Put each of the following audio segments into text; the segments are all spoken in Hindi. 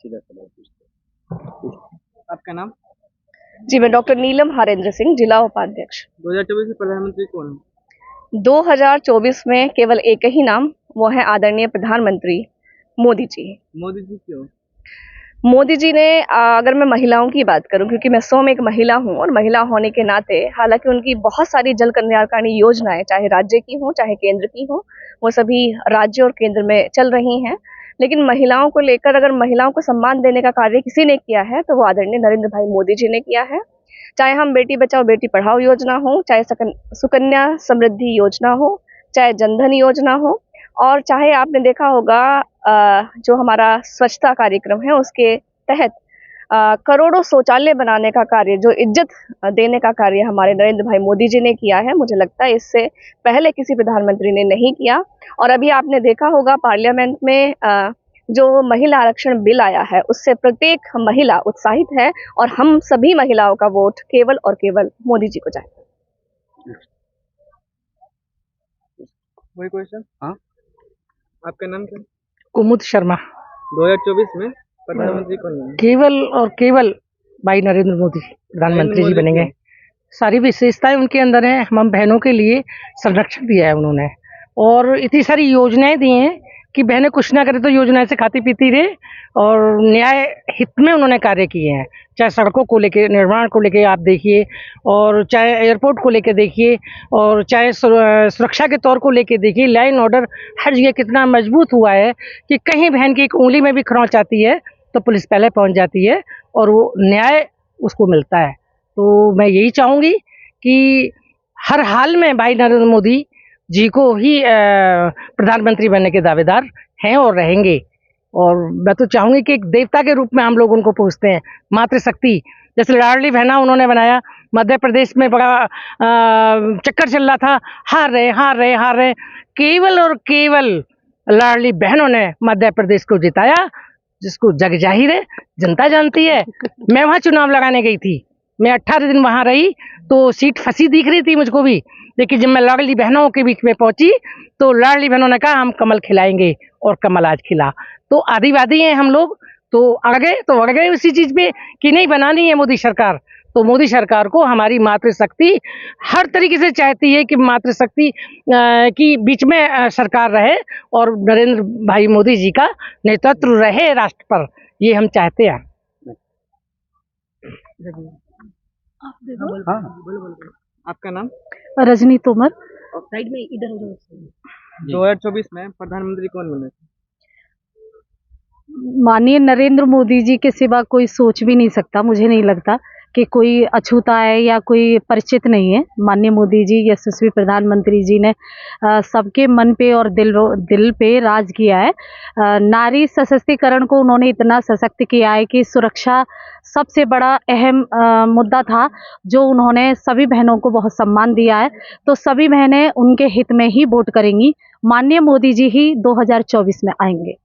सीधा सवाल पूछते हैं। आपका नाम? जी, मैं डॉक्टर नीलम हरेंद्र सिंह, जिला उपाध्यक्ष। 2024 में प्रधानमंत्री कौन है? 2024 में केवल एक ही नाम, वो है आदरणीय प्रधानमंत्री मोदी जी। मोदी जी क्यों? मोदी जी ने अगर मैं महिलाओं की बात करूं, क्योंकि मैं स्वयं एक महिला हूं और महिला होने के नाते हालांकि उनकी बहुत सारी जल कल्याणकारी योजनाएं चाहे राज्य की हों चाहे केंद्र की हों, वो सभी राज्य और केंद्र में चल रही हैं। लेकिन महिलाओं को लेकर अगर महिलाओं को सम्मान देने का कार्य किसी ने किया है तो वो आदरणीय नरेंद्र भाई मोदी जी ने किया है। चाहे हम बेटी बचाओ बेटी पढ़ाओ योजना हो, चाहे सुकन्या समृद्धि योजना हो, चाहे जनधन योजना हो, और चाहे आपने देखा होगा जो हमारा स्वच्छता कार्यक्रम है उसके तहत करोड़ों शौचालय बनाने का कार्य, जो इज्जत देने का कार्य हमारे नरेंद्र भाई मोदी जी ने किया है। मुझे लगता है इससे पहले किसी प्रधानमंत्री ने नहीं किया। और अभी आपने देखा होगा पार्लियामेंट में जो महिला आरक्षण बिल आया है उससे प्रत्येक महिला उत्साहित है और हम सभी महिलाओं का वोट केवल और केवल मोदी जी को जाएगा। वही क्वेश्चन? हाँ। आपका नाम क्या? कुमुद शर्मा। 2024 में प्रधानमंत्री कौन बने? केवल और केवल भाई नरेंद्र मोदी प्रधानमंत्री जी बनेंगे। सारी विशेषताएं उनके अंदर हैं। हम बहनों के लिए संरक्षण दिया है उन्होंने और इतनी सारी योजनाएं दी हैं कि बहनें कुछ ना करें तो योजनाएं से खाती पीती रहे, और न्याय हित में उन्होंने कार्य किए हैं। चाहे सड़कों को लेके, निर्माण को लेके आप देखिए, और चाहे एयरपोर्ट को लेके देखिए, और चाहे सुरक्षा के तौर को लेके देखिए। लाइन ऑर्डर हर जगह कितना मजबूत हुआ है कि कहीं बहन की एक उंगली में भी खरोंच आती है तो पुलिस पहले पहुंच जाती है और वो न्याय उसको मिलता है। तो मैं यही चाहूँगी कि हर हाल में भाई नरेंद्र मोदी जी को ही प्रधानमंत्री बनने के दावेदार हैं और रहेंगे। और मैं तो चाहूँगी कि एक देवता के रूप में हम लोग उनको पूजते हैं। मातृशक्ति, जैसे लाडली बहना उन्होंने बनाया, मध्य प्रदेश में बड़ा चक्कर चल रहा था, हार रहे, केवल और केवल लाडली बहनों ने मध्य प्रदेश को जिताया, जिसको जग जाहिर है, जनता जानती है। मैं वहाँ चुनाव लगाने गई थी, मैं 18 दिन वहाँ रही तो सीट फंसी दिख रही थी मुझको भी, लेकिन जब मैं लाडली बहनों के बीच में पहुंची तो लाडली बहनों ने कहा हम कमल खिलाएंगे, और कमल आज खिला। तो आदिवादी हैं हम लोग, तो अड़ गए उसी चीज पे कि नहीं बनानी है मोदी सरकार। तो मोदी सरकार को हमारी मातृशक्ति हर तरीके से चाहती है कि मातृशक्ति की बीच में सरकार रहे और नरेंद्र भाई मोदी जी का नेतृत्व रहे राष्ट्र पर, ये हम चाहते हैं। आपका नाम? रजनी तोमर। साइड में इधर 2024 में प्रधानमंत्री कौन बने? माननीय नरेंद्र मोदी जी के सिवा कोई सोच भी नहीं सकता। मुझे नहीं लगता कि कोई अछूता है या कोई परिचित नहीं है। माननीय मोदी जी यशस्वी प्रधानमंत्री जी ने सबके मन पे और दिल पे राज किया है। नारी सशक्तिकरण को उन्होंने इतना सशक्त किया है कि सुरक्षा सबसे बड़ा अहम मुद्दा था, जो उन्होंने सभी बहनों को बहुत सम्मान दिया है। तो सभी बहनें उनके हित में ही वोट करेंगी। माननीय मोदी जी ही 2024 में आएंगे।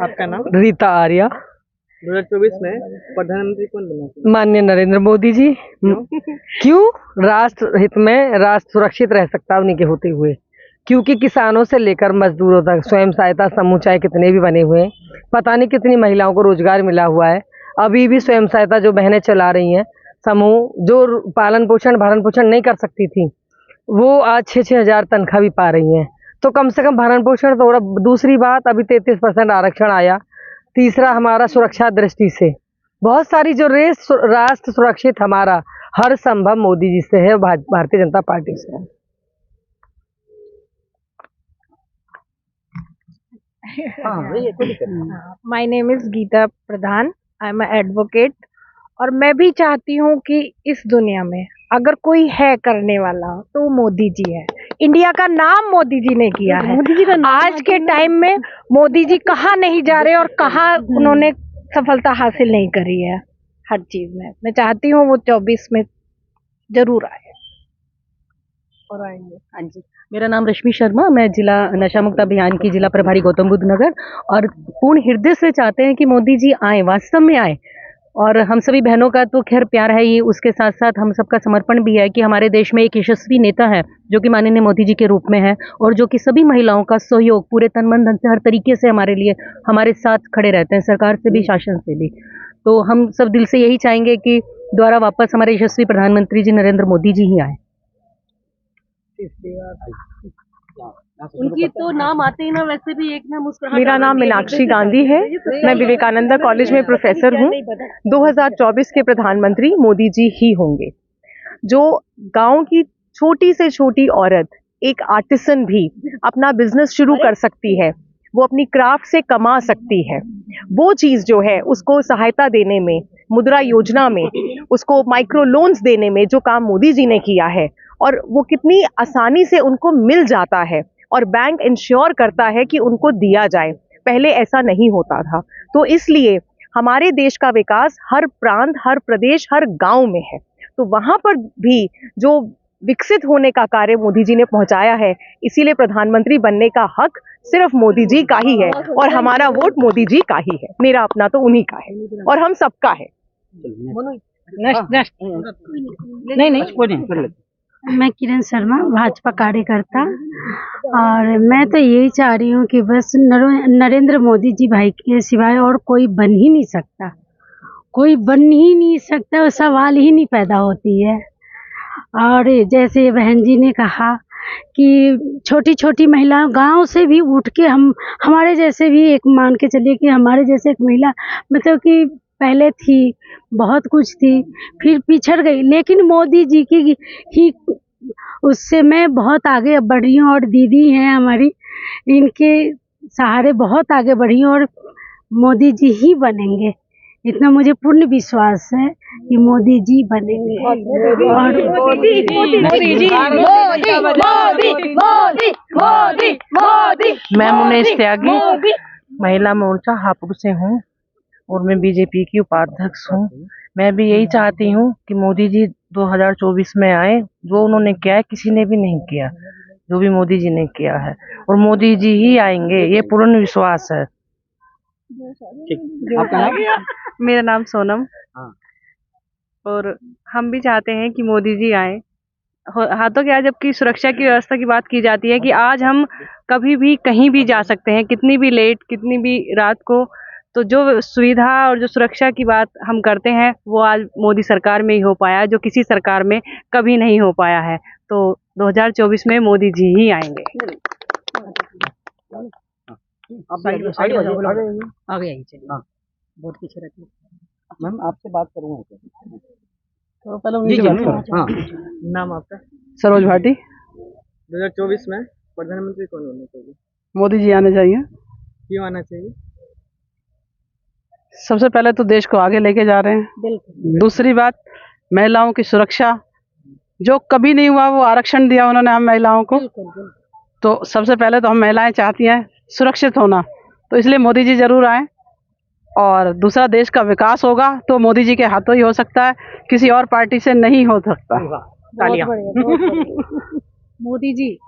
आपका नाम? रीता आर्या। 2024 में प्रधानमंत्री कौन बना? माननीय नरेंद्र मोदी जी। क्यों? राष्ट्र हित में, राष्ट्र सुरक्षित रह सकता है उन्हीं के होते हुए, क्योंकि किसानों से लेकर मजदूरों तक स्वयं सहायता समूह चाहे कितने भी बने हुए हैं, पता नहीं कितनी महिलाओं को रोजगार मिला हुआ है। अभी भी स्वयं सहायता जो बहनें चला रही हैं समूह, जो पालन पोषण भरण पोषण नहीं कर सकती थी, वो आज 6-6 हजार तनख्वाह भी पा रही हैं। तो कम से कम भरण पोषण तो। दूसरी बात, अभी 33% आरक्षण आया। तीसरा, हमारा सुरक्षा दृष्टि से बहुत सारी जो राष्ट्र सुरक्षित हमारा हर संभव मोदी जी से है, भारतीय जनता पार्टी से है। My name is Geeta Pradhan, I am advocate. और मैं भी चाहती हूँ कि इस दुनिया में अगर कोई है करने वाला तो मोदी जी है। इंडिया का नाम मोदी जी ने किया है। आज के टाइम में मोदी जी कहाँ नहीं जा रहे और कहाँ उन्होंने सफलता हासिल नहीं करी है हर चीज में। मैं चाहती हूँ वो 24 में जरूर आए और आएंगे। हाँ जी, मेरा नाम रश्मि शर्मा, मैं जिला नशा मुक्त अभियान की जिला प्रभारी गौतम बुद्ध नगर, और पूर्ण हृदय से चाहते हैं कि मोदी जी आए, वास्तव में आए और हम सभी बहनों का तो खैर प्यार है ही, उसके साथ साथ हम सबका समर्पण भी है कि हमारे देश में एक यशस्वी नेता है जो कि माननीय मोदी जी के रूप में है, और जो कि सभी महिलाओं का सहयोग पूरे तन मन धन से हर तरीके से हमारे लिए हमारे साथ खड़े रहते हैं, सरकार से भी शासन से भी। तो हम सब दिल से यही चाहेंगे कि दोबारा वापस हमारे यशस्वी प्रधानमंत्री जी नरेंद्र मोदी जी ही आए। उनकी तो नाम आते ही ना वैसे भी एक ना मुस्कुराहट। मेरा नाम मीनाक्षी गांधी है, मैं विवेकानंदा कॉलेज में प्रोफेसर हूँ। 2024 के प्रधानमंत्री मोदी जी ही होंगे। जो गांव की छोटी से छोटी औरत, एक आर्टिसन भी अपना बिजनेस शुरू कर सकती है, वो अपनी क्राफ्ट से कमा सकती है, वो चीज़ जो है उसको सहायता देने में, मुद्रा योजना में, उसको माइक्रो लोन्स देने में जो काम मोदी जी ने किया है, और वो कितनी आसानी से उनको मिल जाता है और बैंक इंश्योर करता है कि उनको दिया जाए। पहले ऐसा नहीं होता था। तो इसलिए हमारे देश का विकास हर प्रांत, हर प्रदेश, हर गांव में है। तो वहाँ पर भी जो विकसित होने का कार्य मोदी जी ने पहुंचाया है, इसीलिए प्रधानमंत्री बनने का हक सिर्फ मोदी जी का ही है, और हमारा वोट मोदी जी का ही है। मेरा अपना तो उन्हीं का है और हम सबका है। मैं किरण शर्मा, भाजपा कार्यकर्ता, और मैं तो यही चाह रही हूँ कि बस नरेंद्र मोदी जी भाई के सिवाय और कोई बन ही नहीं सकता, कोई बन ही नहीं सकता, वो सवाल ही नहीं पैदा होती है। और जैसे बहन जी ने कहा कि छोटी छोटी महिलाओं गांव से भी उठ के हमारे जैसे भी, एक मान के चलिए कि हमारे जैसे एक महिला मतलब कि पहले थी, बहुत कुछ थी, फिर पिछड़ गई, लेकिन मोदी जी की ही उससे मैं बहुत आगे बढ़ी हूँ, और दीदी हैं हमारी, इनके सहारे बहुत आगे बढ़ी हूँ, और मोदी जी ही बनेंगे, इतना मुझे पूर्ण विश्वास है कि मोदी जी बनेंगे। मैं मुनेश त्यागी, महिला मोर्चा हापुड़ से हूँ, और मैं बीजेपी की उपाध्यक्ष हूँ। मैं भी यही चाहती हूँ कि मोदी जी 2024 में आए। जो उन्होंने किया है किसी ने भी नहीं किया, जो भी मोदी जी ने किया है, और मोदी जी ही आएंगे, ये पूर्ण विश्वास है। मेरा नाम सोनम, और हम भी चाहते हैं कि मोदी जी आए। हाथों के आज जबकि सुरक्षा की व्यवस्था की बात की जाती है कि आज हम कभी भी कहीं भी जा सकते हैं, कितनी भी लेट, कितनी भी रात को, तो जो सुविधा और जो सुरक्षा की बात हम करते हैं वो आज मोदी सरकार में ही हो पाया है, जो किसी सरकार में कभी नहीं हो पाया है। तो 2024 में मोदी जी ही आएंगे। बहुत पीछे रहती है मैम, आपसे बात करूँगा तो पहले उनकी बात करो। हाँ, नाम आपका? सरोज भाटी। 2024 में प्रधानमंत्री कौन होना चाहिए? मोदी जी आने चाहिए। क्यों आना चाहिए? सबसे पहले तो देश को आगे लेके जा रहे हैं। दूसरी बात, महिलाओं की सुरक्षा, जो कभी नहीं हुआ वो आरक्षण दिया उन्होंने हम महिलाओं को, तो सबसे पहले तो हम महिलाएं चाहती हैं सुरक्षित होना, तो इसलिए मोदी जी जरूर आए। और दूसरा, देश का विकास होगा तो मोदी जी के हाथों ही हो सकता है, किसी और पार्टी से नहीं हो सकता। तालियां। मोदी जी